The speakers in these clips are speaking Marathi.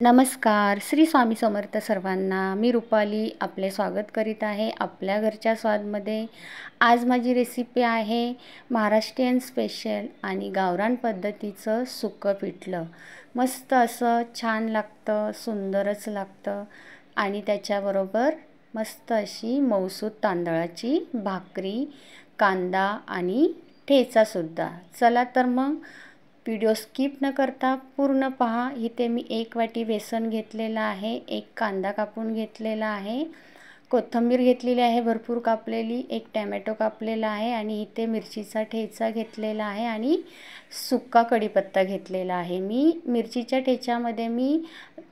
नमस्कार, श्री स्वामी समर्थ सर्वांना. मी रुपाली आपले स्वागत करीत आहे आपल्या घरच्या स्वादमध्ये. आज माझी रेसिपी आहे महाराष्ट्रीयन स्पेशल आणि गावरान पद्धतीचं सुकं पिठलं. मस्त असं छान लागतं, सुंदरच लागतं आणि त्याच्याबरोबर मस्त अशी मऊसूत तांदळाची भाकरी, कांदा आणि ठेचासुद्धा. चला तर मग व्हिडिओ स्किप न करता पूर्ण पहा. इथे मी 1 वाटी बेसन घेतलेलं आहे, 1 कांदा कापून घेतलेला आहे, कोथिंबीर घेतलेली आहे भरपूर कापलेली, 1 टॅमॅटो कापलेला आहे आणि इथे मिरचीचा ठेचा घेतलेला आहे आणि सुक्का कढीपत्ता घेतलेला आहे. मी मिरचीच्या ठेच्यामध्ये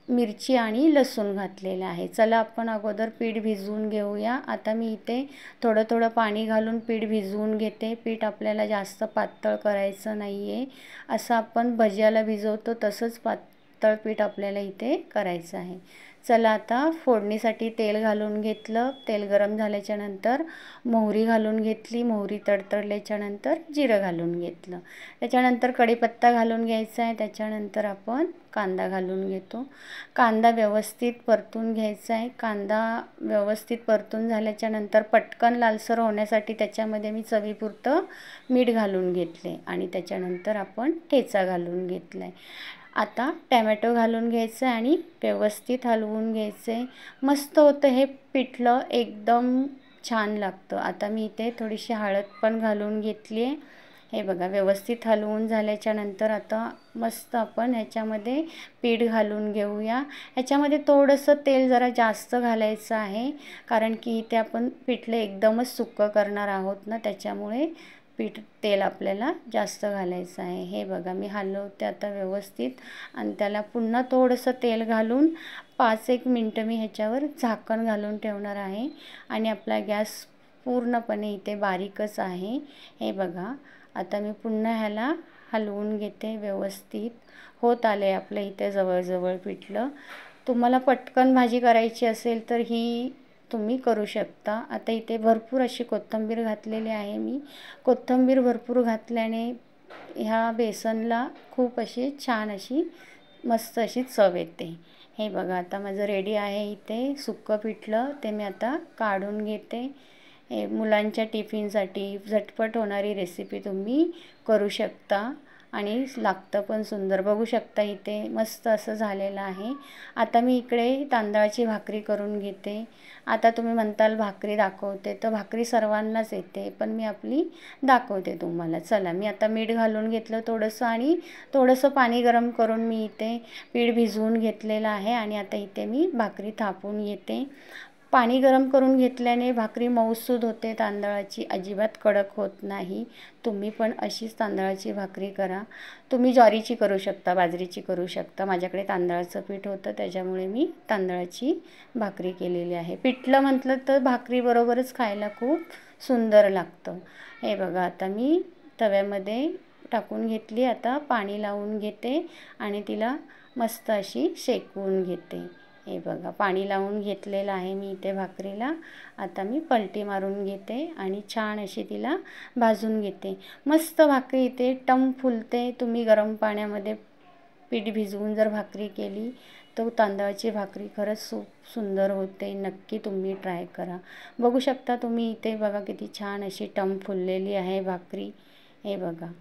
मिरची आणि लसूण घातलेलं आहे. चला आपण अगोदर पीठ भिजवून घेऊया. आता मी इथे थोडं थोडं पाणी घालून पीठ भिजवून घेते. पीठ आपल्याला जास्त पातळ करायचं नाही आहे. असं आपण भज्याला भिजवतो तसंच पातळ पीठ आपल्याला इथे करायचं आहे. चला आता फोडणीसाठी तेल घालून घेतलं. तेल गरम झाल्याच्या नंतर मोहरी घालून घेतली. मोहरी तडतडल्याच्या नंतर जिरं घालून घेतलं. त्याच्यानंतर कढीपत्ता घालून घ्यायचा आहे. त्याच्यानंतर आपण कांदा घालून घेतो. कांदा व्यवस्थित परतून घ्यायचा आहे. कांदा व्यवस्थित परतून झाल्याच्या नंतर पटकन लालसर होण्यासाठी त्याच्यामध्ये मी चवीपुरतं मीठ घालून घेतले आणि त्याच्यानंतर आपण ठेचा घालून घेतला आहे. आता टॅमॅटो घालून घ्यायचं आणि व्यवस्थित हलवून घ्यायचे. मस्त होतं हे पिठलं, एकदम छान लागतं. आता मी इथे थोडीशी हळद पण घालून घेतली आहे. हे बघा व्यवस्थित हलवून झाल्याच्या नंतर आता मस्त आपण ह्याच्यामध्ये पीठ घालून घेऊया. ह्याच्यामध्ये थोडंसं तेल जरा जास्त घालायचं आहे कारण की इथे आपण पिठलं एकदमच सुक्कं करणार आहोत ना, त्याच्यामुळे तेल आपल्याला जास्त घालायचं आहे. हे बघा मी हलवते आता व्यवस्थित आणि त्याला पुन्हा थोडंसं तेल घालून 5-1 मिनटं मी ह्याच्यावर झाकण घालून ठेवणार आहे आणि आपला गॅस पूर्णपणे इथे बारीकच आहे. हे बघा आता मी पुन्हा ह्याला हलवून घेते. व्यवस्थित होत आले आपलं इथे जवळजवळ पिठलं. तुम्हाला पटकन भाजी करायची असेल तर ही तुम्ही करू शकता. आता इथे भरपूर अशी कोथिंबीर घातलेली आहे. मी कोथिंबीर भरपूर घातल्याने ह्या बेसनला खूप अशी छान अशी मस्त अशी चव येते. हे बघा आता माझं रेडी आहे इथे सुक्कं पिठलं. ते मी आता काढून घेते. हे मुलांच्या टिफिनसाठी झटपट होणारी रेसिपी तुम्ही करू शकता आणि लागतं पण सुंदर. बघू शकता इथे मस्त असं झालेलं आहे. आता मी इकडे तांदळाची भाकरी करून घेते. आता तुम्ही म्हणताल भाकरी दाखवते, तर भाकरी सर्वांनाच येते पण मी आपली दाखवते तुम्हाला. चला मी आता मीठ घालून घेतलं थोडंसं आणि थोडंसं पाणी गरम करून मी इथे पीठ भिजवून घेतलेलं आहे आणि आता इथे मी भाकरी थापून येते. पाणी गरम करून घेतल्याने भाकरी मऊसूद होते तांदळाची, अजिबात कडक होत नाही. तुम्ही पण अशीच तांदळाची भाकरी करा. तुम्ही ज्वारीची करू शकता, बाजरीची करू शकता. माझ्याकडे तांदळाचं पीठ होतं त्याच्यामुळे मी तांदळाची भाकरी केलेली आहे. पिठलं म्हटलं तर भाकरीबरोबरच खायला खूप सुंदर लागतं. हे बघा आता मी तव्यामध्ये टाकून घेतली. आता पाणी लावून घेते आणि तिला मस्त अशी शेकवून घेते. हे बघा पाणी लावून घेतलेलं आहे मी इथे भाकरीला. आता मी पलटी मारून घेते आणि छान अशी तिला भाजून घेते. मस्त भाकरी इथे टम फुलते. तुम्ही गरम पाण्यामध्ये पीठ भिजवून जर भाकरी केली तर तांदळाची भाकरी खरंच सुंदर होते. नक्की तुम्ही ट्राय करा. बघू शकता तुम्ही इथे बघा किती छान अशी टम फुललेली आहे भाकरी. हे बघा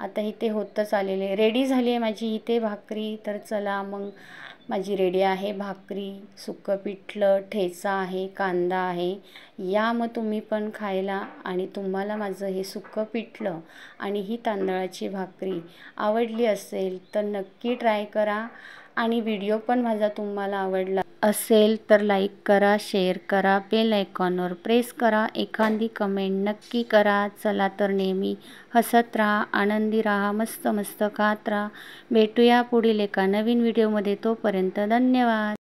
आता इथे होतच आलेले रेडी झाली आहे माझी इथे भाकरी. तर चला मग माझी रेडी आहे भाकरी, सुक्कं पिठलं, ठेचा आहे, कांदा आहे. या मग तुम्ही पण खायला. आणि तुम्हाला माझं हे सुक्कं पिठलं आणि ही तांदळाची भाकरी आवडली असेल तर नक्की ट्राय करा. आणि व्हिडिओ पण माझा तुम्हाला आवडला असेल तर लाईक करा, शेअर करा, बेल आयकॉनवर प्रेस करा, एखादी कमेंट नक्की करा. चला तर नेहमी हसत राहा, आनंदी राहा, मस्त मस्त खात राहा. भेटूया पुढील एका नवीन व्हिडिओमध्ये. तोपर्यंत धन्यवाद.